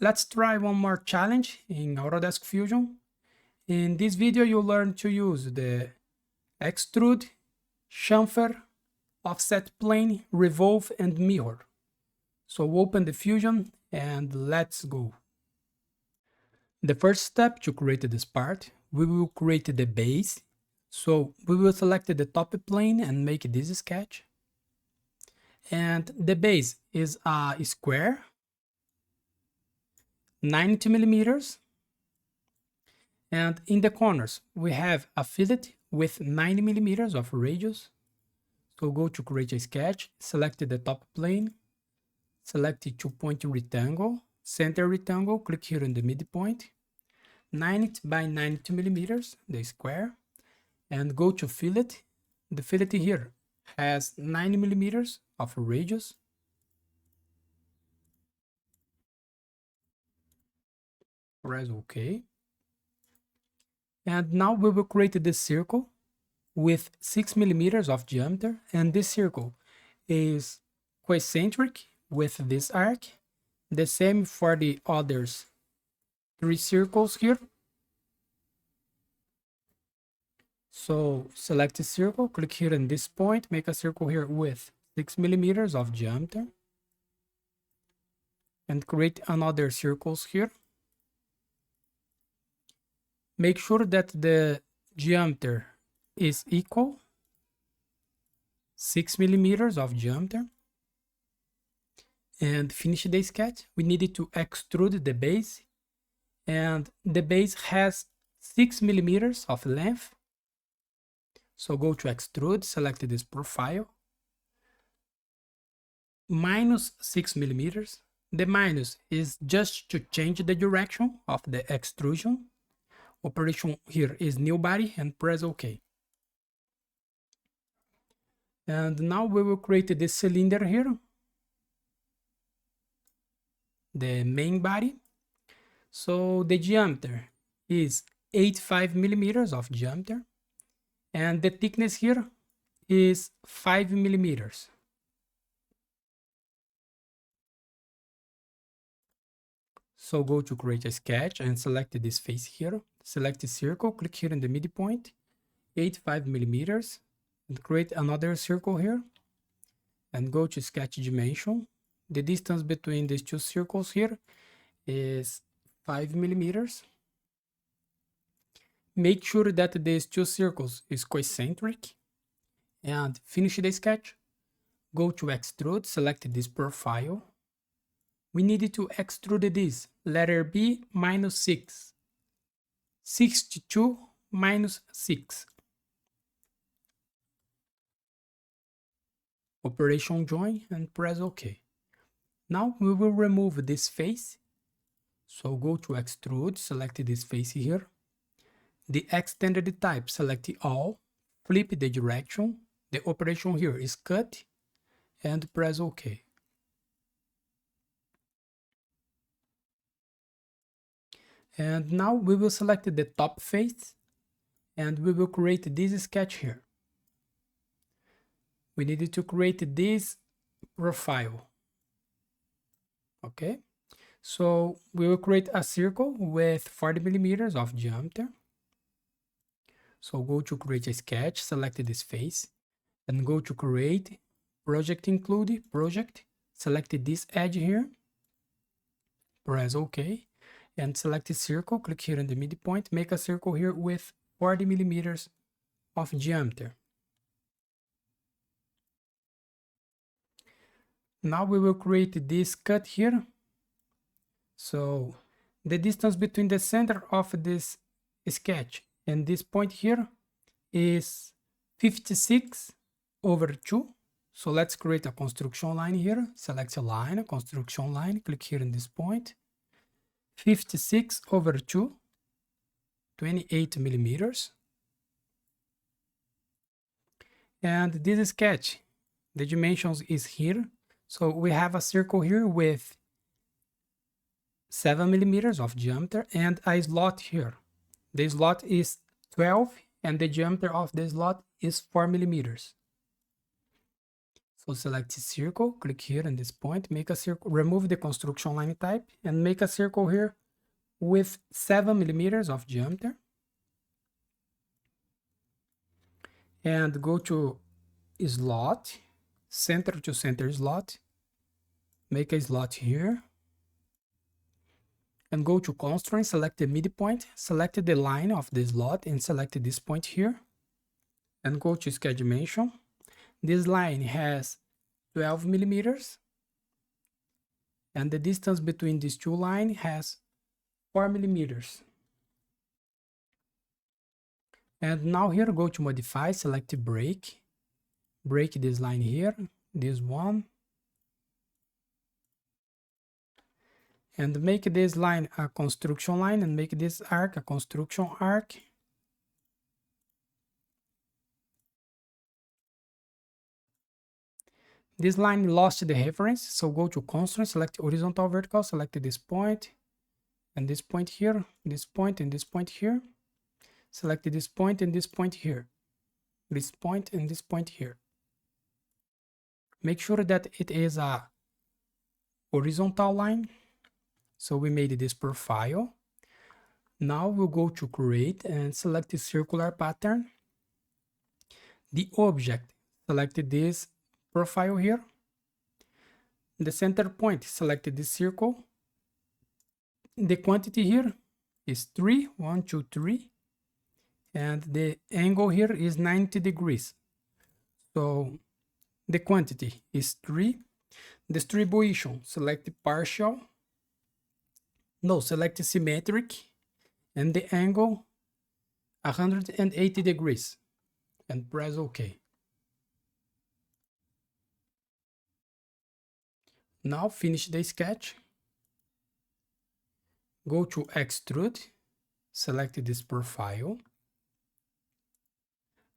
let's try one more challenge in Autodesk Fusion. In this video, you'll learn to use the extrude, chamfer, offset plane, revolve, and mirror. So open the Fusion and let's go. The first step to create this part, we will create the base. So we will select the top plane and make this sketch. And the base is a square, 90 millimeters. And in the corners, we have a fillet with 90 millimeters of radius. So go to create a sketch, select the top plane, select the 2-point rectangle, center rectangle, click here in the midpoint, 90 by 90 millimeters, the square, and go to fillet. The fillet here has 90 millimeters of radius. Press OK. And now we will create this circle with 6 millimeters of diameter, and this circle is concentric with this arc. The same for the others 3 circles here. So select a circle, click here in this point, make a circle here with 6 millimeters of diameter, and create another circles here. Make sure that the diameter is equal, 6 millimeters of diameter, and finish the sketch. We needed to extrude the base, and the base has 6 millimeters of length. So go to extrude, select this profile, minus 6 millimeters. The minus is just to change the direction of the extrusion. Operation here is new body and press OK. And now we will create this cylinder here, the main body. So the diameter is 85 millimeters of diameter, and the thickness here is 5 millimeters. So go to create a sketch and select this face here. Select the circle, click here in the midpoint, 85 millimeters, and create another circle here. And go to sketch dimension. The distance between these two circles here is 5 millimeters. Make sure that these two circles is concentric, and finish the sketch. Go to extrude, select this profile. We needed to extrude this letter B minus 6, 62 minus 6. Operation join and press OK. Now we will remove this face. So go to extrude, select this face here. The extended type, select all, flip the direction. The operation here is cut and press OK. And now we will select the top face and we will create this sketch here. We needed to create this profile. Okay, so we will create a circle with 40 millimeters of diameter. So go to create a sketch, select this face, and go to create, project include, project, select this edge here, press OK, and select the circle, click here in the midpoint, make a circle here with 40 millimeters of diameter. Now we will create this cut here. So the distance between the center of this sketch and this point here is 56/2. So let's create a construction line here. Select a line, construction line, click here in this point. 56/2, 28 millimeters. And this sketch, the dimensions is here. So we have a circle here with 7 millimeters of diameter and a slot here. The slot is 12 and the diameter of the slot is 4 millimeters. So select circle, click here in this point, make a circle, remove the construction line type, and make a circle here with 7 millimeters of diameter. And go to slot, center to center slot, make a slot here. And go to constraint, select the midpoint, select the line of the slot, and select this point here. And go to sketch dimension. This line has 12 millimeters. And the distance between these two lines has 4 millimeters. And now here, go to modify, select break. Break this line here, this one. And make this line a construction line and make this arc a construction arc. This line lost the reference, so go to constraint, select horizontal, vertical, select this point, and this point here, this point, and this point here. Select this point and this point here, this point and this point here. Make sure that it is a horizontal line. So we made this profile. Now we'll go to create and select the circular pattern. The object, select this profile here. The center point, select this circle. The quantity here is 3, 1, 2, 3. And the angle here is 90 degrees. So the quantity is 3. Distribution, select partial. No, select symmetric. And the angle 180 degrees. And press OK. Now finish the sketch. Go to extrude. Select this profile.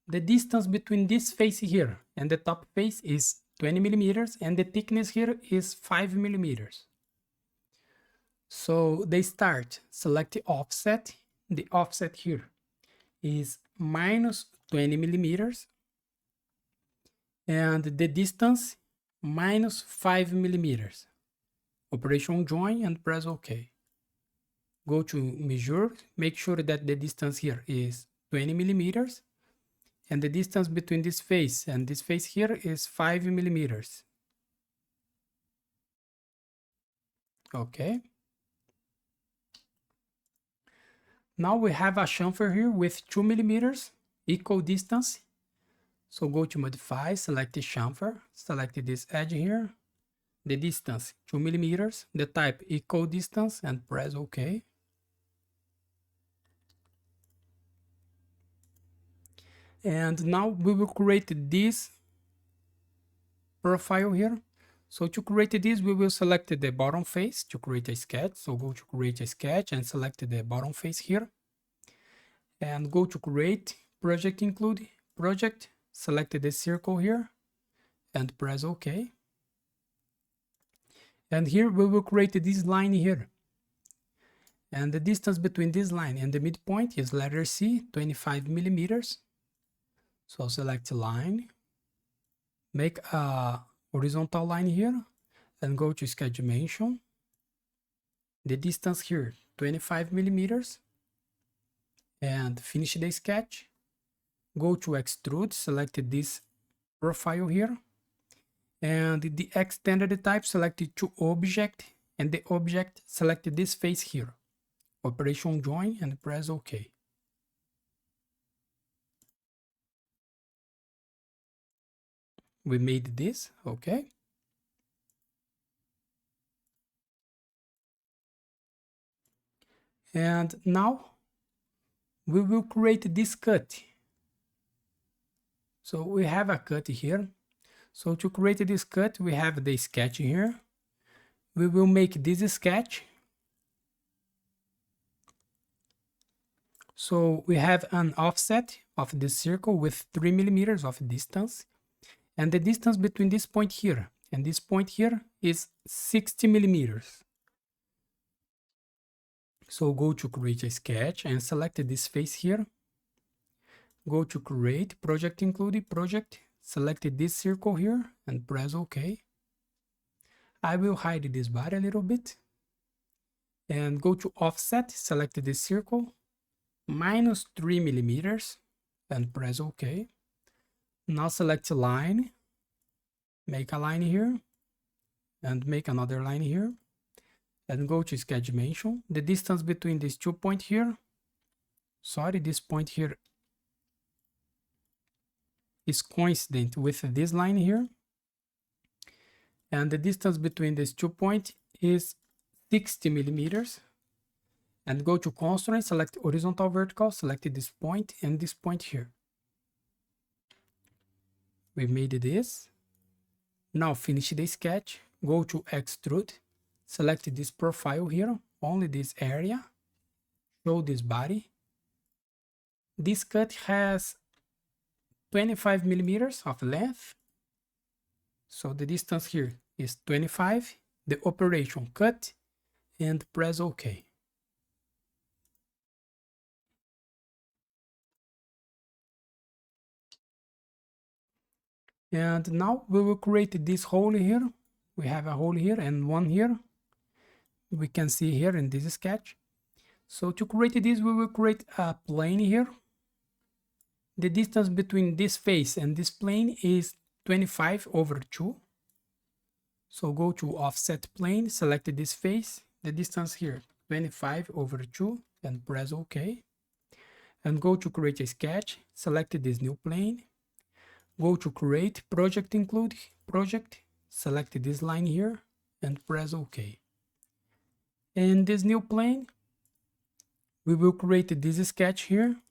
The distance between this face here and the top face is 20 millimeters, and the thickness here is 5 millimeters. So they start, select the offset. The offset here is minus 20 millimeters, and the distance minus 5 millimeters. Operation join and press OK. Go to measure, make sure that the distance here is 20 millimeters. And the distance between this face and this face here is 5 millimeters. Okay. Now we have a chamfer here with 2 millimeters equal distance. So go to modify, select the chamfer, select this edge here. The distance 2 millimeters, the type equal distance, and press OK. And now we will create this profile here. So to create this, we will select the bottom face to create a sketch. So go to create a sketch and select the bottom face here. And go to create, project include, project, select the circle here and press OK. And here we will create this line here. And the distance between this line and the midpoint is letter C, 25 millimeters. So select line, make a horizontal line here, and go to sketch dimension. The distance here, 25 millimeters. And finish the sketch. Go to extrude, select this profile here. And the extended type, select to object, and the object, select this face here. Operation join and press OK. We made this, okay. And now we will create this cut. So we have a cut here. So to create this cut, we have the sketch here. We will make this sketch. So we have an offset of this circle with 3 millimeters of distance. And the distance between this point here and this point here is 60 millimeters. So go to create a sketch and select this face here. Go to create, project include, project, select this circle here and press OK. I will hide this body a little bit and go to offset, select this circle, -3 millimeters and press OK. Now select line, make a line here and make another line here and go to sketch dimension. The distance between these 2 points here, sorry, this point here is coincident with this line here, and the distance between these 2 points is 60 millimeters. And go to constraint, select horizontal vertical, select this point and this point here. We made this. Now finish the sketch, go to extrude, select this profile here, only this area, show this body. This cut has 25 millimeters of length, so the distance here is 25. The operation cut and press OK. And now we will create this hole here. We have a hole here and one here. We can see here in this sketch. So to create this, we will create a plane here. The distance between this face and this plane is 25/2. So go to offset plane, select this face, the distance here 25/2 and press OK. And go to create a sketch, select this new plane. Go to create, project include, project, select this line here and press OK. In this new plane, we will create this sketch here.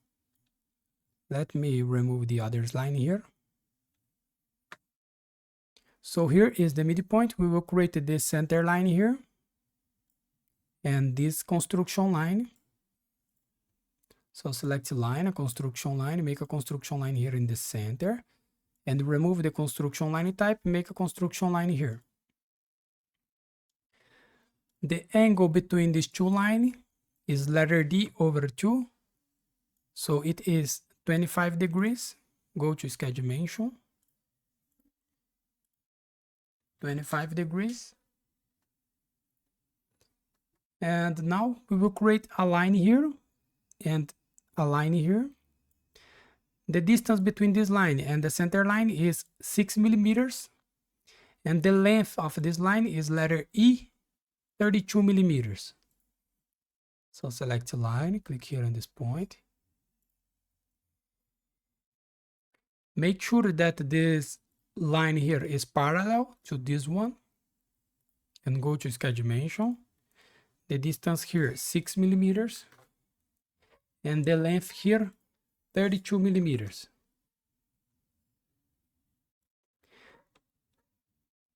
Let me remove the other line here. So here is the midpoint. We will create this center line here and this construction line. So select line, a construction line, make a construction line here in the center. And remove the construction line type, make a construction line here. The angle between these two lines is letter D/2. So it is 25 degrees. Go to sketch dimension. 25 degrees. And now we will create a line here and a line here. The distance between this line and the center line is 6 millimeters. And the length of this line is letter E, 32 millimeters. So select line, click here on this point. Make sure that this line here is parallel to this one. And go to sketch dimension. The distance here is 6 millimeters. And the length here 32 millimeters.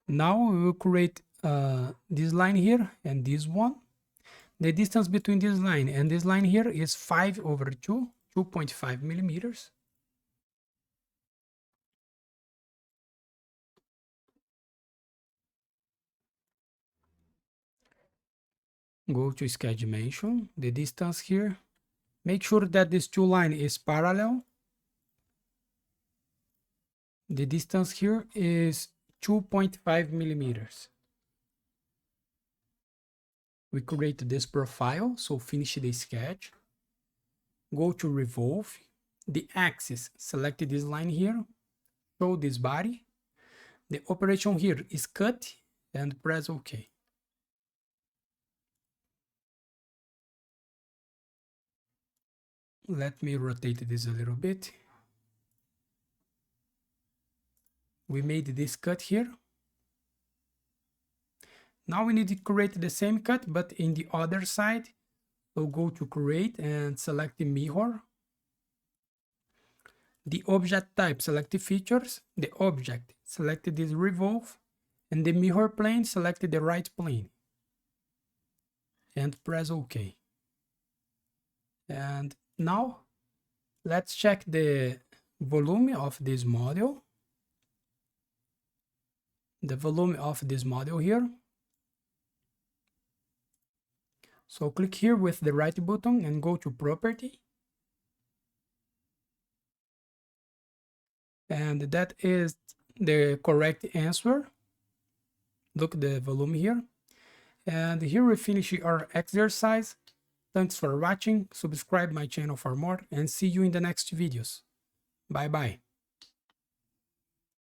Now we will create this line here and this one. The distance between this line and this line here is 5/2, 2.5 millimeters. Go to sketch dimension, the distance here. Make sure that this two line is parallel. The distance here is 2.5 millimeters. We create this profile, so finish the sketch. Go to Revolve. The axis, select this line here. Show this body. The operation here is cut and press OK. Let me rotate this a little bit. We made this cut here. Now we need to create the same cut, but in the other side. So go to create and select the mirror. The object type, select the features. The object, select this revolve. And the mirror plane, select the right plane. And press OK. And now let's check the volume of this model. The volume of this model here. So click here with the right button and go to property. And that is the correct answer. Look the volume here. And here we finish our exercise. Thanks for watching. Subscribe my channel for more and see you in the next videos. Bye bye.